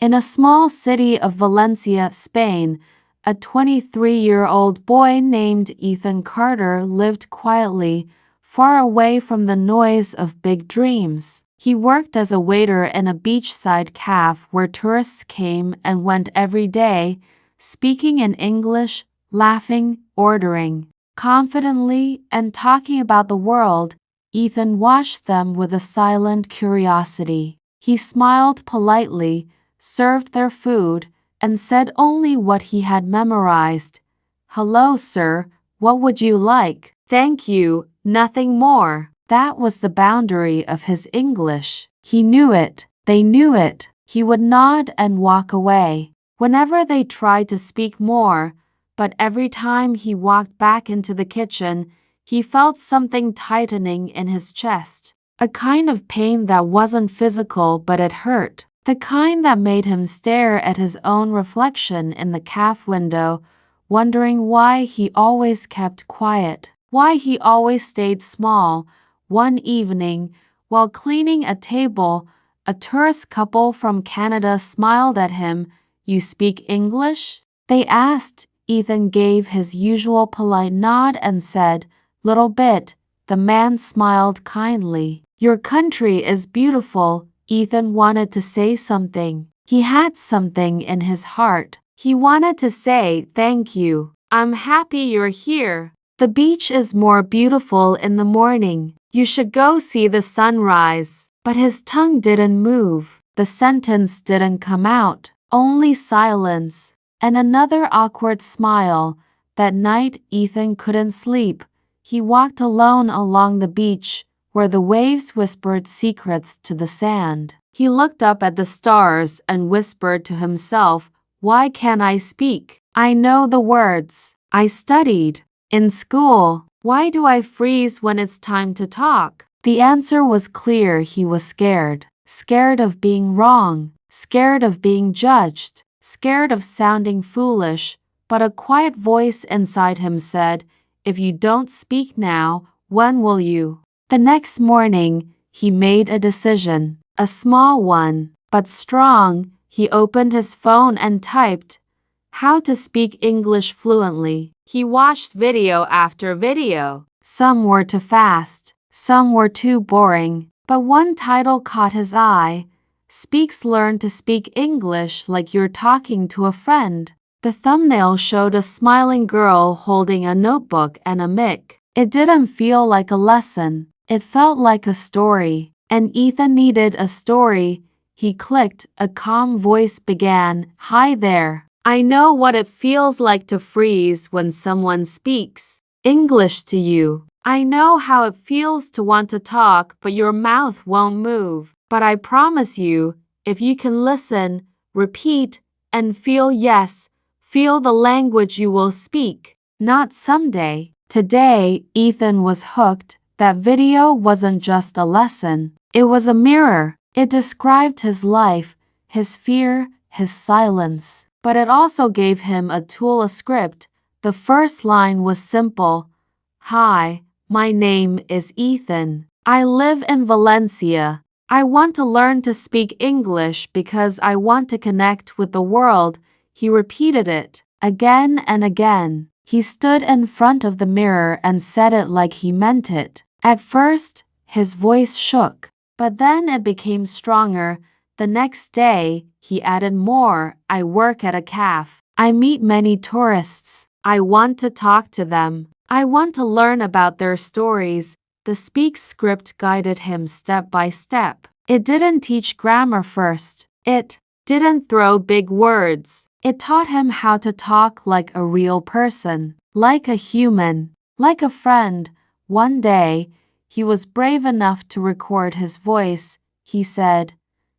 In a small city of Valencia, Spain, a 23-year-old boy named Ethan Carter lived quietly, far away from the noise of big dreams. He worked as a waiter in a beachside cafe where tourists came and went every day, speaking in English, laughing, ordering confidently, and talking about the world. Ethan watched them with a silent curiosity. He smiled politely, served their food, and said only what he had memorized. "Hello, sir, what would you like?" "Thank you, nothing more." That was the boundary of his English. He knew it. They knew it. He would nod and walk away whenever they tried to speak more, but every time he walked back into the kitchen, he felt something tightening in his chest. A kind of pain that wasn't physical, but it hurt. The kind that made him stare at his own reflection in the cafe window, wondering why he always kept quiet, why he always stayed small. One evening, while cleaning a table, a tourist couple from Canada smiled at him. "You speak English?" they asked. Ethan gave his usual polite nod and said, "Little bit." The man smiled kindly. "Your country is beautiful." Ethan wanted to say something. He had something in his heart. He wanted to say, "Thank you. I'm happy you're here. The beach is more beautiful in the morning. You should go see the sunrise." But his tongue didn't move. The sentence didn't come out. Only silence. And another awkward smile. That night, Ethan couldn't sleep. He walked alone along the beach, where the waves whispered secrets to the sand. He looked up at the stars and whispered to himself, "Why can't I speak? I know the words. I studied in school. Why do I freeze when it's time to talk?" The answer was clear. He was scared. Scared of being wrong. Scared of being judged. Scared of sounding foolish. But a quiet voice inside him said, "If you don't speak now, when will you?" The next morning, he made a decision. A small one, but strong. He opened his phone and typed, "How to speak English fluently." He watched video after video. Some were too fast, some were too boring, but one title caught his eye. "Speaks Learn to Speak English Like You're Talking to a Friend." The thumbnail showed a smiling girl holding a notebook and a mic. It didn't feel like a lesson. It felt like a story. And Ethan needed a story. He clicked. A calm voice began, "Hi there. I know what it feels like to freeze when someone speaks English to you. I know how it feels to want to talk but your mouth won't move. But I promise you, if you can listen, repeat, and feel the language you will speak." Not someday. Today, Ethan was hooked. That video wasn't just a lesson. It was a mirror. It described his life, his fear, his silence. But it also gave him a tool, a script. The first line was simple. "Hi, my name is Ethan. I live in Valencia. I want to learn to speak English because I want to connect with the world." He repeated it again and again. He stood in front of the mirror and said it like he meant it. At first, his voice shook, but then it became stronger. The next day, he added more. "I work at a cafe. I meet many tourists. I want to talk to them. I want to learn about their stories." The Speak script guided him step by step. It didn't teach grammar first. It didn't throw big words. It taught him how to talk like a real person, like a human, like a friend. One day, he was brave enough to record his voice. He said,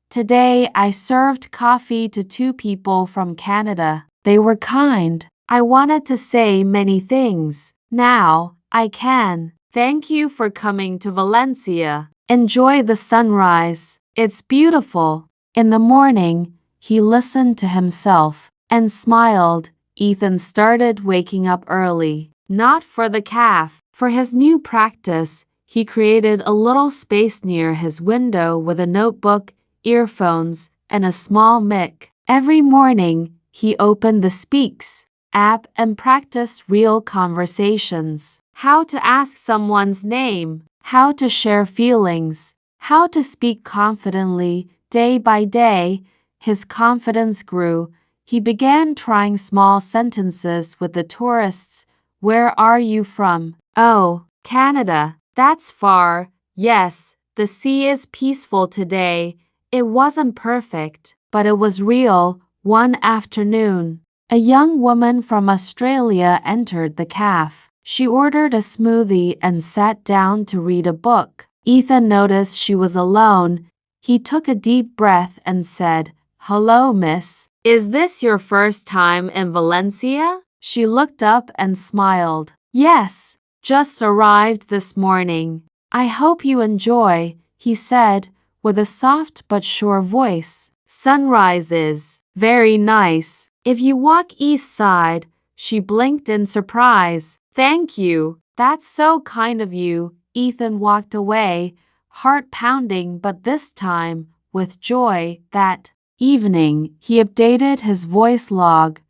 "Today I served coffee to 2 people from Canada. They were kind. I wanted to say many things. Now, I can. Thank you for coming to Valencia. Enjoy the sunrise. It's beautiful." In the morning, he listened to himself and smiled. Ethan started waking up early, not for the cafe. For his new practice, he created a little space near his window with a notebook, earphones, and a small mic. Every morning, he opened the Spex app and practiced real conversations. How to ask someone's name, how to share feelings, how to speak confidently. Day by day, his confidence grew. He began trying small sentences with the tourists. Where are you from? Oh, Canada. That's far. Yes, the sea is peaceful today. It wasn't perfect, but it was real. One afternoon, a young woman from Australia entered the cafe. She ordered a smoothie and sat down to read a book. Ethan noticed she was alone. He took a deep breath and said, "Hello, miss. Is this your first time in Valencia?" She looked up and smiled. "Yes, just arrived this morning. I hope you enjoy," he said, with a soft but sure voice. "Sunrises. Very nice. If you walk east side." She blinked in surprise. "Thank you. That's so kind of you." Ethan walked away, heart pounding, but this time with joy. That evening, he updated his voice log.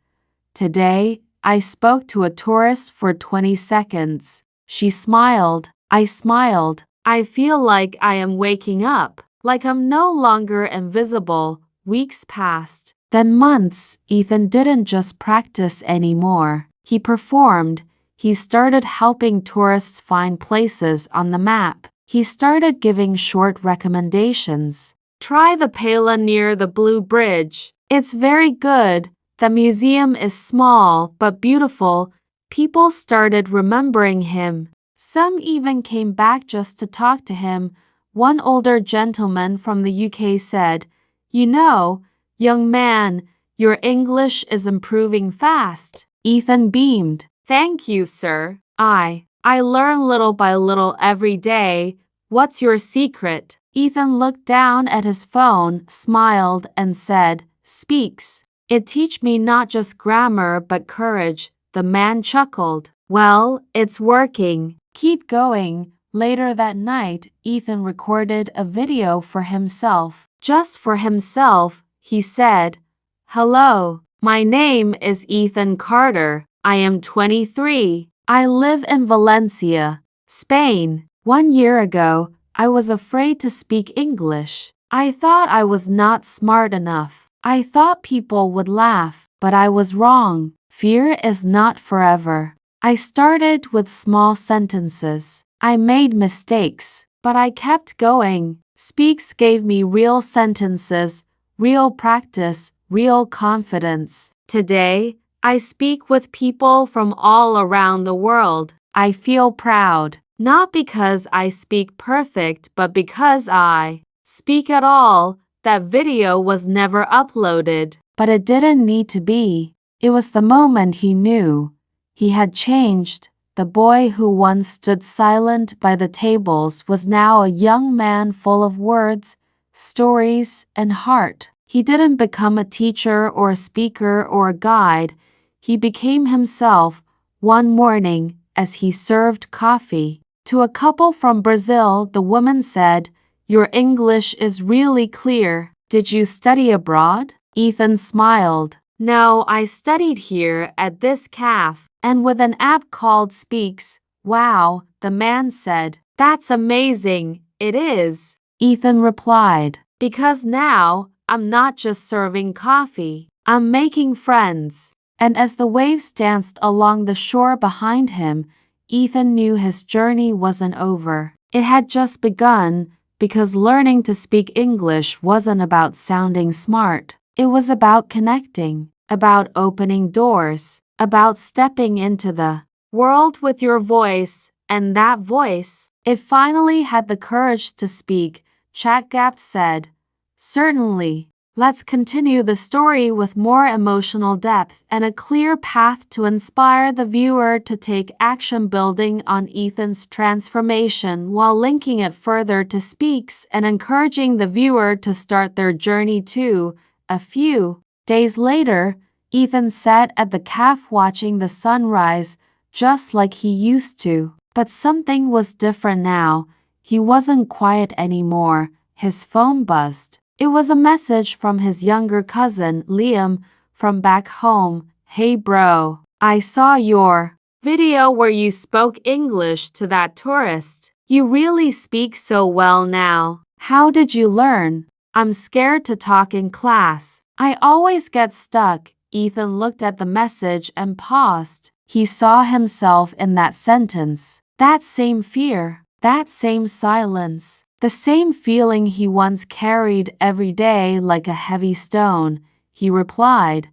"Today, I spoke to a tourist for 20 seconds. She smiled. I smiled. I feel like I am waking up, like I'm no longer invisible." Weeks passed. Then months. Ethan didn't just practice anymore. He performed. He started helping tourists find places on the map. He started giving short recommendations. "Try the paella near the Blue Bridge. It's very good. The museum is small but beautiful." People started remembering him. Some even came back just to talk to him. One older gentleman from the UK said, "You know, young man, your English is improving fast." Ethan beamed. "Thank you, sir. I learn little by little every day. What's your secret?" Ethan looked down at his phone, smiled, and said, "Spex. It teach me not just grammar but courage." The man chuckled. "Well, it's working. Keep going." Later that night, Ethan recorded a video for himself. Just for himself, he said, "Hello, my name is Ethan Carter. I am 23. I live in Valencia, Spain. 1 year ago, I was afraid to speak English. I thought I was not smart enough. I thought people would laugh, but I was wrong. Fear is not forever. I started with small sentences. I made mistakes, but I kept going. Spex gave me real sentences, real practice, real confidence. Today, I speak with people from all around the world. I feel proud, not because I speak perfect, but because I speak at all. That video was never uploaded, but it didn't need to be. It was the moment he knew. He had changed. The boy who once stood silent by the tables was now a young man full of words, stories, and heart. He didn't become a teacher or a speaker or a guide. He became himself. One morning, as he served coffee to a couple from Brazil, the woman said, "Your English is really clear. Did you study abroad?" Ethan smiled. "No, I studied here at this cafe, and with an app called Spex." "Wow," the man said. "That's amazing." "It is," Ethan replied, "because now I'm not just serving coffee. I'm making friends." And as the waves danced along the shore behind him, Ethan knew his journey wasn't over. It had just begun, because learning to speak English wasn't about sounding smart. It was about connecting, about opening doors, about stepping into the world with your voice. And that voice, it finally had the courage to speak. ChatGPT said, "Certainly. Let's continue the story with more emotional depth and a clear path to inspire the viewer to take action, building on Ethan's transformation while linking it further to Spex and encouraging the viewer to start their journey too." A few days later, Ethan sat at the cafe watching the sunrise, just like he used to. But something was different now. He wasn't quiet anymore. His phone buzzed. It was a message from his younger cousin, Liam, from back home. "Hey bro, I saw your video where you spoke English to that tourist. You really speak so well now. How did you learn? I'm scared to talk in class. I always get stuck." Ethan looked at the message and paused. He saw himself in that sentence. That same fear, that same silence, the same feeling he once carried every day like a heavy stone. He replied,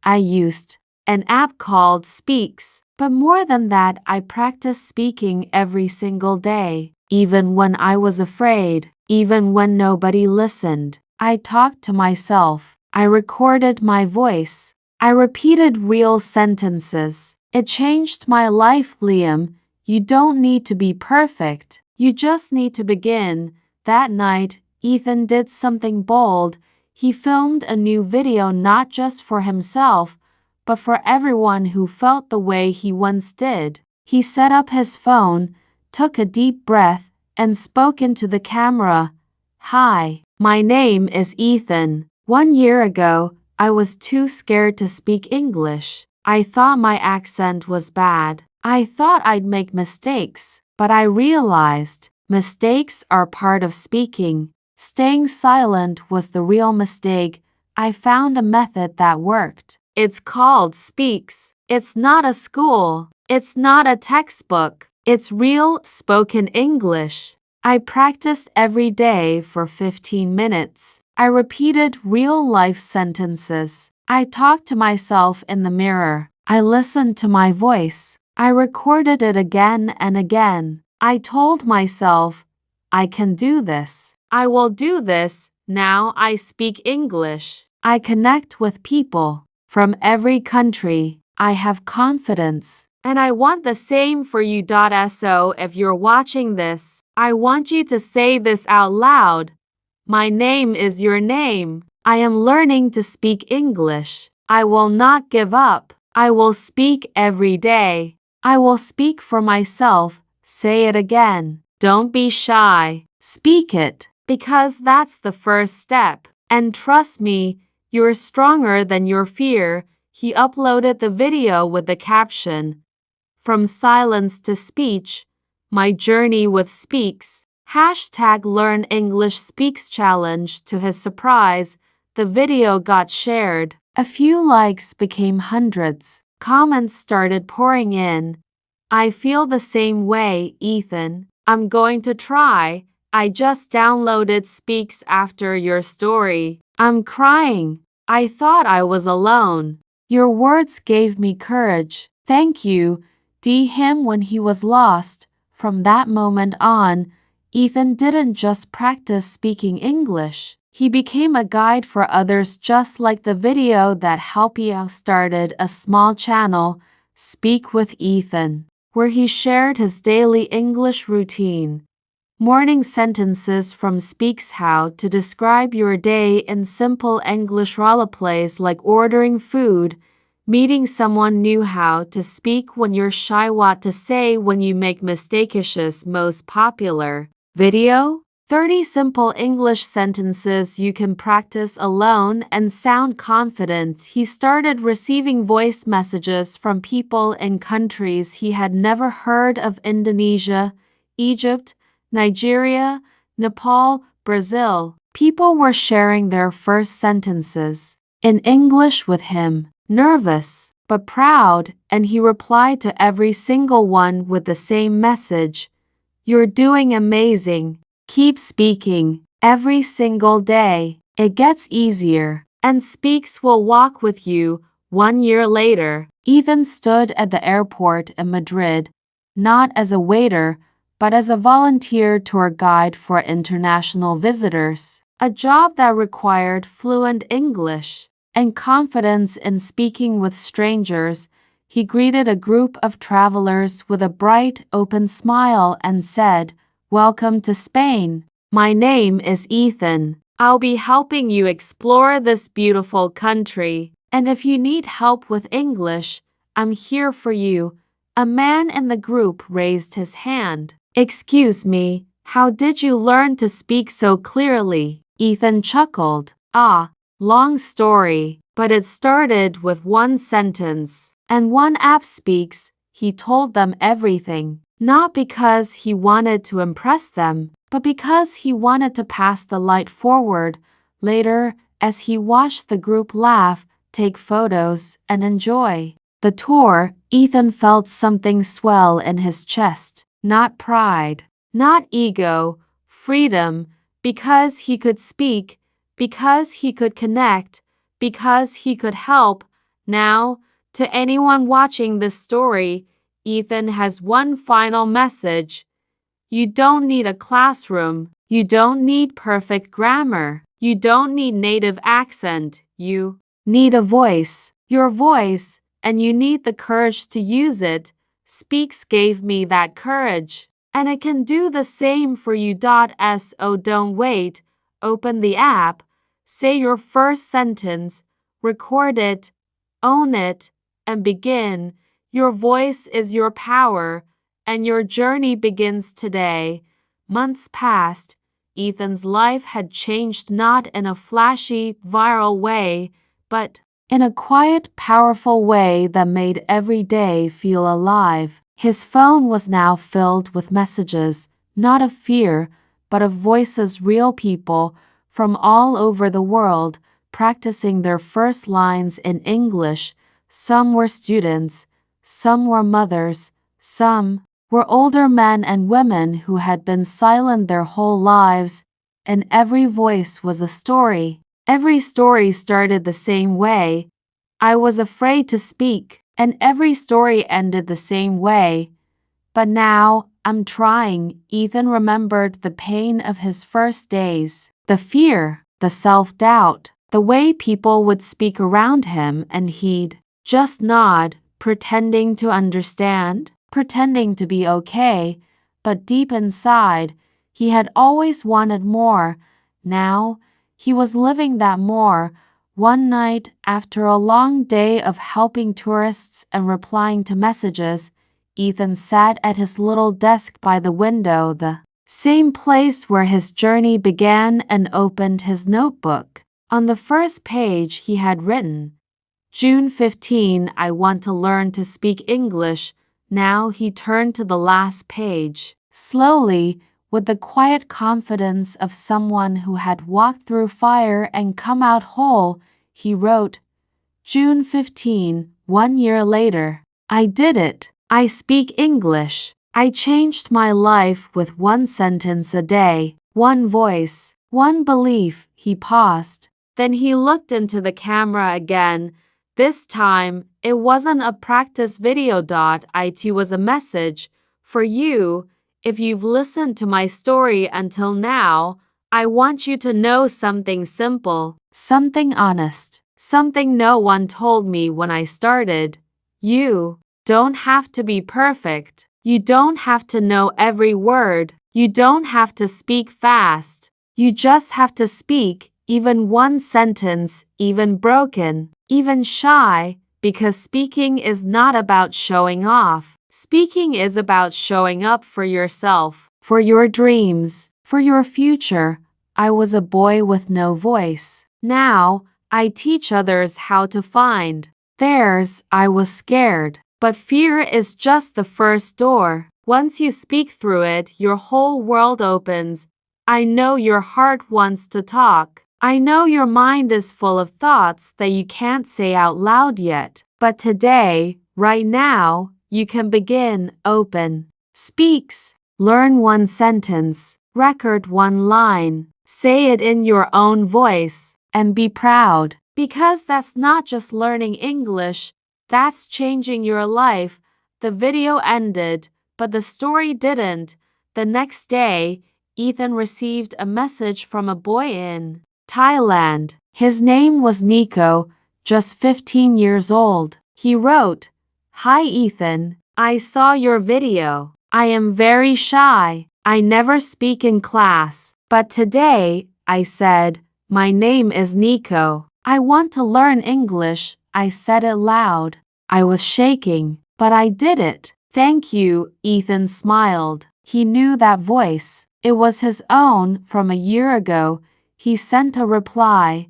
"I used an app called Spex, but more than that, I practiced speaking every single day. Even when I was afraid, even when nobody listened, I talked to myself. I recorded my voice. I repeated real sentences. It changed my life." Liam, you don't need to be perfect. You just need to begin. That night, Ethan did something bold. He filmed a new video not just for himself, but for everyone who felt the way he once did. He set up his phone, took a deep breath, and spoke into the camera. "Hi, my name is Ethan. 1 year ago, I was too scared to speak English. I thought my accent was bad. I thought I'd make mistakes, but I realized mistakes are part of speaking. Staying silent was the real mistake. I found a method that worked. It's called Spex. It's not a school. It's not a textbook. It's real spoken English. I practiced every day for 15 minutes. I repeated real-life sentences. I talked to myself in the mirror. I listened to my voice. I recorded it again and again. I told myself, I can do this. I will do this. Now I speak English. I connect with people from every country. I have confidence. And I want the same for you. So if you're watching this, I want you to say this out loud. My name is your name. I am learning to speak English. I will not give up. I will speak every day. I will speak for myself. Say it again. Don't be shy. Speak it, because that's the first step. And trust me, you're stronger than your fear. He uploaded the video with the caption, "From silence to speech, my journey with Spex." #Learn English Spex Challenge. To his surprise, the video got shared. A few likes became hundreds. Comments started pouring in. "I feel the same way, Ethan. I'm going to try. I just downloaded Spex after your story. I'm crying. I thought I was alone. Your words gave me courage. Thank you." Him when he was lost. From that moment on, Ethan didn't just practice speaking English. He became a guide for others, just like the video that helped him. Started a small channel, Speak with Ethan, where he shared his daily English routine. Morning sentences from Spex. How to describe your day in simple English roleplays like ordering food, meeting someone new. How to speak when you're shy. What to say when you make mistakes. Most popular video: 30 simple English sentences you can practice alone and sound confident. He started receiving voice messages from people in countries he had never heard of: Indonesia, Egypt, Nigeria, Nepal, Brazil. People were sharing their first sentences in English with him, nervous but proud, and he replied to every single one with the same message: "You're doing amazing. Keep speaking every single day. It gets easier, and Spex will walk with you." 1 year later, Ethan stood at the airport in Madrid, not as a waiter, but as a volunteer tour guide for international visitors, a job that required fluent English and confidence in speaking with strangers. He greeted a group of travelers with a bright, open smile and said, "Welcome to Spain. My name is Ethan. I'll be helping you explore this beautiful country. And if you need help with English, I'm here for you." A man in the group raised his hand. "Excuse me, how did you learn to speak so clearly?" Ethan chuckled. Ah, long story, but it started with one sentence. And one app speaks, he told them everything. Not because he wanted to impress them, but because he wanted to pass the light forward. Later, as he watched the group laugh, take photos, and enjoy the tour, Ethan felt something swell in his chest. Not pride, not ego, freedom, because he could speak, because he could connect, because he could help. Now, to anyone watching this story, Ethan has one final message. You don't need a classroom. You don't need perfect grammar. You don't need native accent. You need a voice, your voice, and you need the courage to use it. Spex gave me that courage. And it can do the same for you. So don't wait. Open the app, say your first sentence, record it, own it, and begin. Your voice is your power, and your journey begins today. Months passed. Ethan's life had changed, not in a flashy, viral way, but in a quiet, powerful way that made every day feel alive. His phone was now filled with messages, not of fear, but of voices, real people from all over the world, practicing their first lines in English. Some were students, some were mothers, some were older men and women who had been silent their whole lives, and every voice was a story. Every story started the same way. I was afraid to speak, and every story ended the same way. But now, I'm trying. Ethan remembered the pain of his first days, the fear, the self-doubt, the way people would speak around him, and he'd just nod, pretending to understand, pretending to be okay, but deep inside, he had always wanted more. Now, he was living that more. One night, after a long day of helping tourists and replying to messages, Ethan sat at his little desk by the window, the same place where his journey began, and opened his notebook. On the first page he had written, June 15, I want to learn to speak English. Now he turned to the last page. Slowly, with the quiet confidence of someone who had walked through fire and come out whole, he wrote, June 15, 1 year later. I did it. I speak English. I changed my life with one sentence a day, one voice, one belief. He paused. Then he looked into the camera again. This time, it wasn't a practice video. It was a message for you. If you've listened to my story until now, I want you to know something simple, something honest, something no one told me when I started. You don't have to be perfect. You don't have to know every word. You don't have to speak fast. You just have to speak, even one sentence, even broken, even shy, because speaking is not about showing off. Speaking is about showing up for yourself, for your dreams, for your future. I was a boy with no voice. Now, I teach others how to find theirs. I was scared, but fear is just the first door. Once you speak through it, your whole world opens. I know your heart wants to talk. I know your mind is full of thoughts that you can't say out loud yet. But today, right now, you can begin. Open. Spex. Learn one sentence. Record one line. Say it in your own voice. And be proud. Because that's not just learning English, that's changing your life. The video ended, but the story didn't. The next day, Ethan received a message from a boy in Thailand. His name was Nico, just 15 years old. He wrote, Hi Ethan, I saw your video. I am very shy. I never speak in class. But today, I said, my name is Nico. I want to learn English. I said it loud. I was shaking, but I did it. Thank you, Ethan smiled. He knew that voice. It was his own from a year ago. he sent a reply.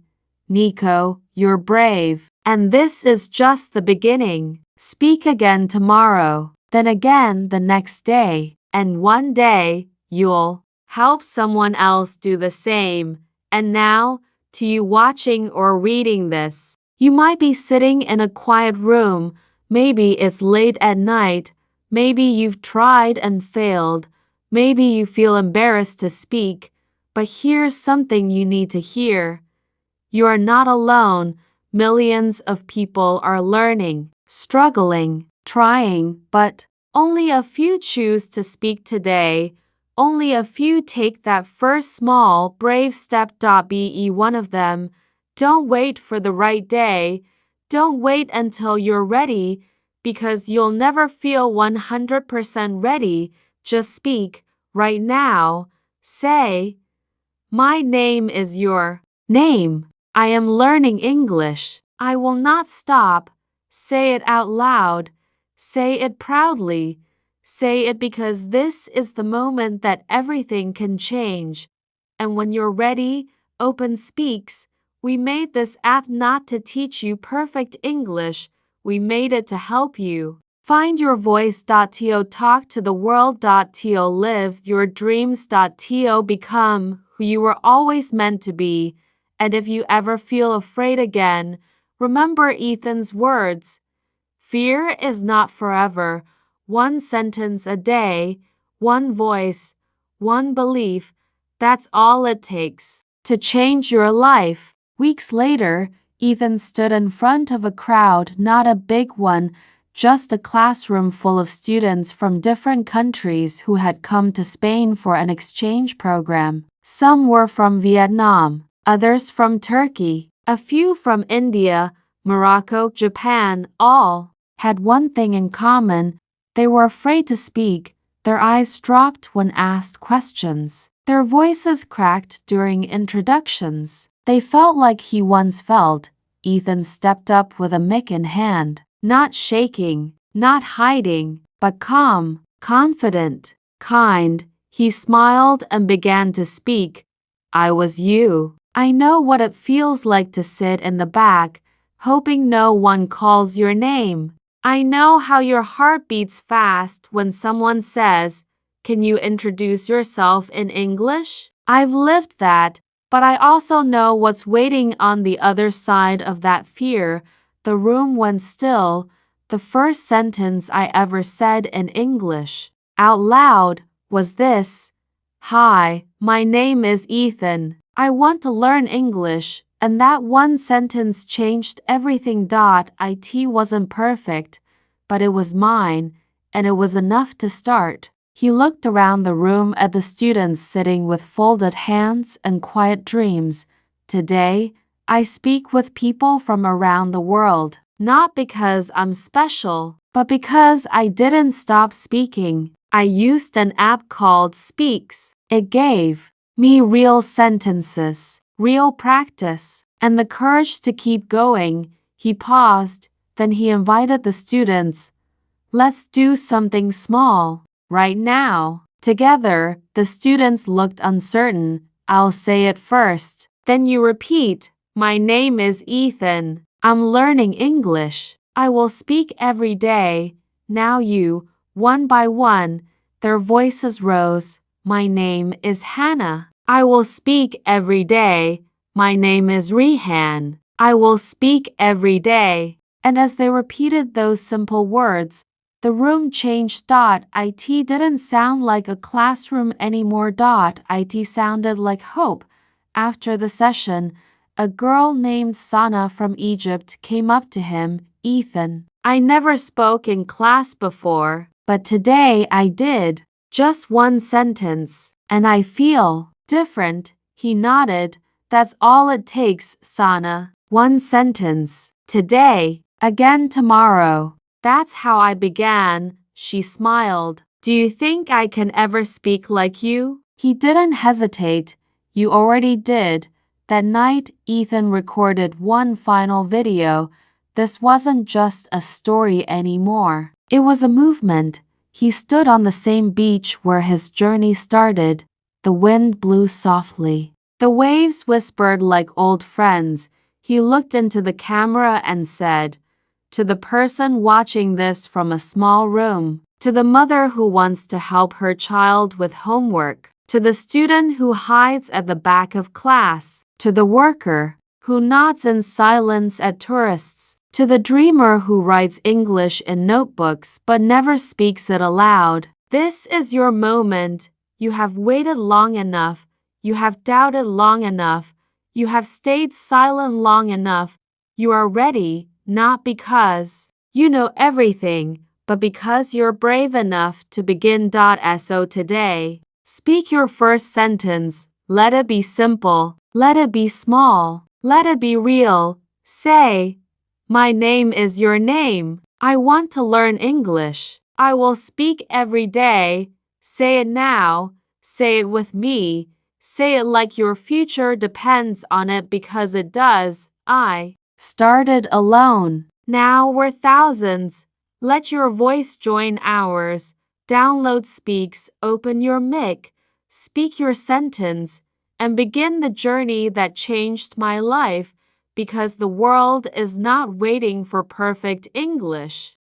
Nico, you're brave. And this is just the beginning. Speak again tomorrow, then again the next day. And one day, you'll help someone else do the same. And now, to you watching or reading this, you might be sitting in a quiet room. Maybe it's late at night. Maybe you've tried and failed. Maybe you feel embarrassed to speak. But here's something you need to hear. You are not alone. Millions of people are learning, struggling, trying, but only a few choose to speak today. Only a few take that first small, brave step. Be one of them. Don't wait for the right day. Don't wait until you're ready, because you'll never feel 100% ready. Just speak right now. Say, my name is your name. I am learning English. I will not stop. Say it out loud. Say it proudly. Say it because this is the moment that everything can change. And when you're ready, open Spex. We made this app not to teach you perfect English. We made it to help you find your voice. To talk to the world. To live your dreams. To become who you were always meant to be. And if you ever feel afraid again, remember Ethan's words. Fear is not forever. One sentence a day, one voice, one belief, that's all it takes to change your life. Weeks later, Ethan stood in front of a crowd, not a big one, just a classroom full of students from different countries who had come to Spain for an exchange program. Some were from Vietnam, others from Turkey, a few from India, Morocco, Japan. All had one thing in common. They were afraid to speak. Their eyes dropped when asked questions. Their voices cracked during introductions. They felt like he once felt. Ethan stepped up with a mic in hand, not shaking, not hiding, but calm, confident, kind. He smiled and began to speak. I was you. I know what it feels like to sit in the back, hoping no one calls your name. I know how your heart beats fast when someone says, "Can you introduce yourself in English?" I've lived that, but I also know what's waiting on the other side of that fear. The room went still. The first sentence I ever said in English, out loud, was this: "Hi, my name is Ethan. I want to learn English." And that one sentence changed everything. It wasn't perfect, but it was mine, and it was enough to start. He looked around the room at the students sitting with folded hands and quiet dreams. Today, I speak with people from around the world, not because I'm special, but because I didn't stop speaking. I used an app called Spex. It gave me real sentences, real practice, and the courage to keep going. He paused, then he invited the students. Let's do something small, right now. Together, the students looked uncertain. I'll say it first. Then you repeat. My name is Ethan. I'm learning English. I will speak every day. Now you, one by one. Their voices rose. My name is Hannah. I will speak every day. My name is Rehan. I will speak every day. And as they repeated those simple words, the room changed. It didn't sound like a classroom anymore. It sounded like hope. After the session, a girl named Sana from Egypt came up to him. Ethan, I never spoke in class before, but today I did. Just one sentence, and I feel different. He nodded. That's all it takes, Sana. One sentence. Today, again tomorrow. That's how I began. She smiled. Do you think I can ever speak like you? He didn't hesitate. You already did. That night, Ethan recorded one final video. This wasn't just a story anymore. It was a movement. He stood on the same beach where his journey started. The wind blew softly. The waves whispered like old friends. He looked into the camera and said, to the person watching this from a small room, to the mother who wants to help her child with homework, to the student who hides at the back of class, to the worker who nods in silence at tourists, to the dreamer who writes English in notebooks but never speaks it aloud. This is your moment. You have waited long enough. You have doubted long enough. You have stayed silent long enough. You are ready, not because you know everything, but because you're brave enough to begin. So today, speak your first sentence. Let it be simple. Let it be small. Let it be real. Say, my name is your name. I want to learn English. I will speak every day. Say it now. Say it with me. Say it like your future depends on it, because it does. I started alone. Now we're thousands. Let your voice join ours. Download Speaks, open your mic, speak your sentence, and begin the journey that changed my life, because the world is not waiting for perfect English.